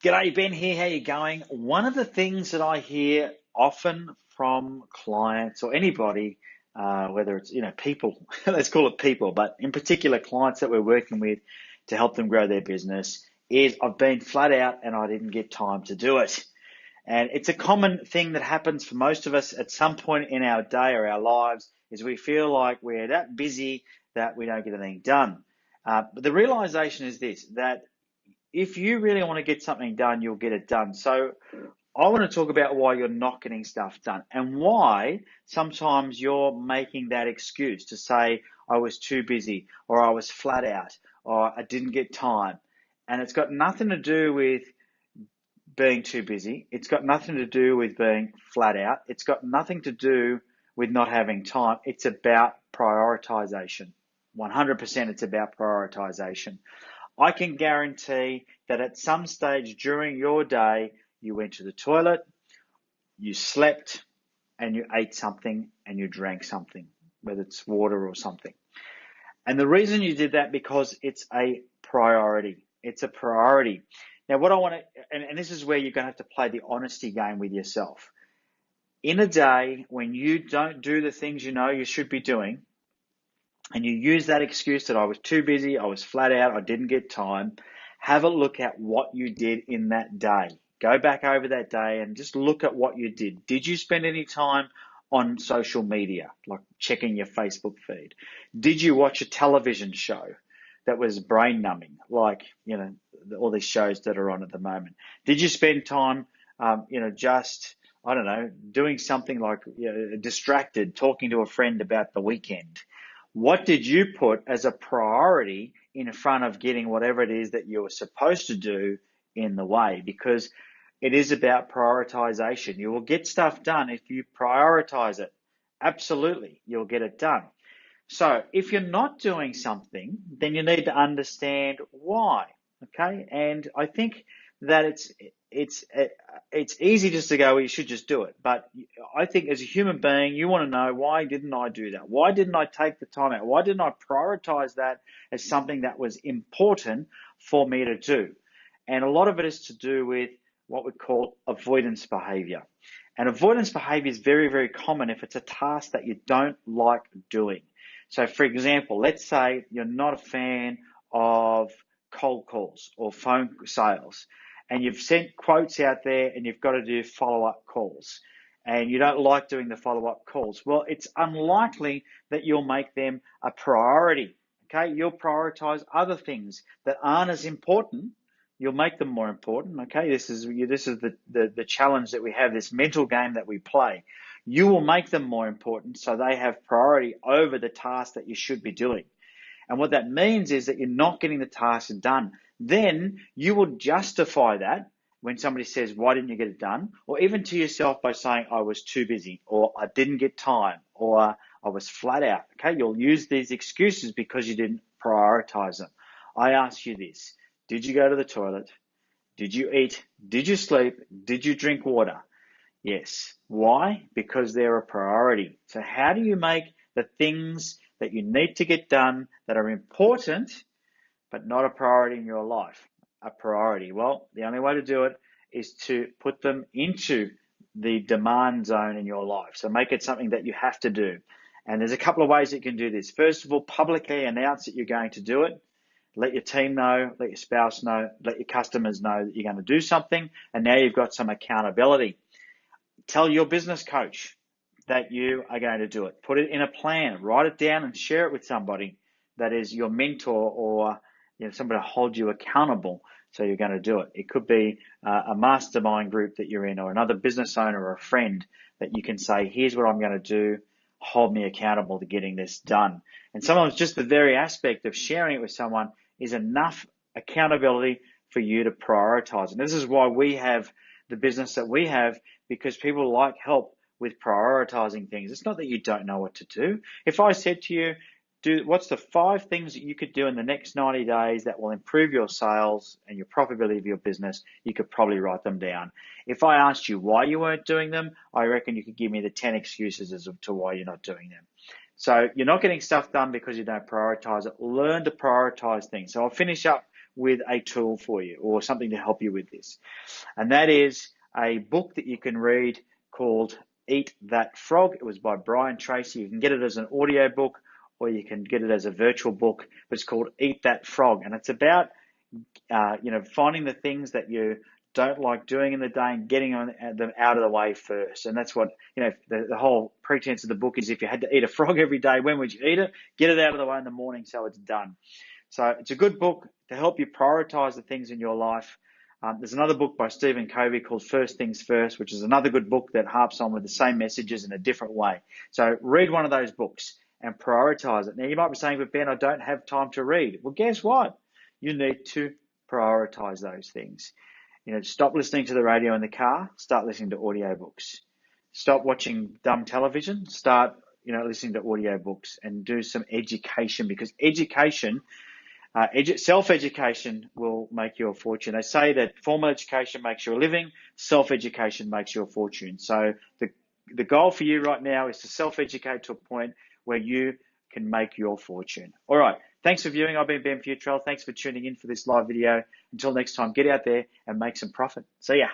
G'day, Ben here. How you going? One of the things that I hear often from clients or anybody, whether it's people, let's call it people, but in particular clients that we're working with to help them grow their business, is I've been flat out and I didn't get time to do it. And it's a common thing that happens for most of us at some point in our day or our lives, is we feel like we're that busy that we don't get anything done. But the realization is this, that if you really want to get something done, you'll get it done. So I want to talk about why you're not getting stuff done and why sometimes you're making that excuse to say, I was too busy, or I was flat out, or I didn't get time. And it's got nothing to do with being too busy. It's got nothing to do with being flat out. It's got nothing to do with not having time. It's about prioritization. 100% it's about prioritization. I can guarantee that at some stage during your day, you went to the toilet, you slept, and you ate something and you drank something, whether it's water or something. And the reason you did that, because it's a priority. It's a priority. Now, what I want to, and this is where you're going to have to play the honesty game with yourself. In a day when you don't do the things you know you should be doing, and you use that excuse that I was too busy, I was flat out, I didn't get time, have a look at what you did in that day. Go back over that day and just look at what you did. Did you spend any time on social media, like checking your Facebook feed? Did you watch a television show that was brain numbing, like, all these shows that are on at the moment? Did you spend time, just, I don't know, doing something like distracted, talking to a friend about the weekend? What did you put as a priority in front of getting whatever it is that you were supposed to do in the way? Because it is about prioritization. You will get stuff done if you prioritize it. Absolutely, you'll get it done. So if you're not doing something, then you need to understand why, okay? And I think that it's easy just to go, well, you should just do it. But I think as a human being, you want to know, why didn't I do that? Why didn't I take the time out? Why didn't I prioritize that as something that was important for me to do? And a lot of it is to do with what we call avoidance behavior. And avoidance behavior is very, very common if it's a task that you don't like doing. So for example, let's say you're not a fan of cold calls or phone sales, and you've sent quotes out there and you've got to do follow-up calls, and you don't like doing the follow-up calls. Well, it's unlikely that you'll make them a priority, okay? You'll prioritize other things that aren't as important. You'll make them more important, okay? This is the challenge that we have, this mental game that we play. You will make them more important so they have priority over the task that you should be doing. And what that means is that you're not getting the task done. Then you will justify that when somebody says, why didn't you get it done? Or even to yourself by saying, I was too busy, or I didn't get time, or I was flat out. Okay, you'll use these excuses because you didn't prioritize them. I ask you this: did you go to the toilet? Did you eat? Did you sleep? Did you drink water? Yes. Why? Because they're a priority. So how do you make the things that you need to get done that are important but not a priority in your life a priority? Well, the only way to do it is to put them into the demand zone in your life. So make it something that you have to do. And there's a couple of ways you can do this. First of all, publicly announce that you're going to do it. Let your team know, let your spouse know, let your customers know that you're going to do something, and now you've got some accountability. Tell your business coach that you are going to do it. Put it in a plan, write it down and share it with somebody that is your mentor, or somebody to hold you accountable, so you're going to do it. It could be a mastermind group that you're in, or another business owner or a friend that you can say, here's what I'm going to do, hold me accountable to getting this done. And sometimes just the very aspect of sharing it with someone is enough accountability for you to prioritize. And this is why we have the business that we have, because people like help with prioritizing things. It's not that you don't know what to do. If I said to you, what's the 5 things that you could do in the next 90 days that will improve your sales and your profitability of your business, you could probably write them down. If I asked you why you weren't doing them, I reckon you could give me the 10 excuses as to why you're not doing them. So you're not getting stuff done because you don't prioritize it. Learn to prioritize things. So I'll finish up with a tool for you or something to help you with this. And that is a book that you can read called Eat That Frog. It was by Brian Tracy. You can get it as an audio book or you can get it as a virtual book, but it's called Eat That Frog. And it's about, finding the things that you don't like doing in the day and getting them out of the way first. And that's what, the whole pretense of the book is, if you had to eat a frog every day, when would you eat it? Get it out of the way in the morning so it's done. So it's a good book to help you prioritize the things in your life. There's another book by Stephen Covey called First Things First, which is another good book that harps on with the same messages in a different way. So read one of those books and prioritize it. Now, you might be saying, but Ben, I don't have time to read. Well, guess what? You need to prioritize those things. Stop listening to the radio in the car, start listening to audiobooks. Stop watching dumb television, start, listening to audiobooks, and do some education, because education, self-education will make you a fortune. They say that formal education makes you a living, self-education makes you a fortune. So the goal for you right now is to self-educate to a point where you can make your fortune. All right. Thanks for viewing. I've been Ben Fewtrell. Thanks for tuning in for this live video. Until next time, get out there and make some profit. See ya.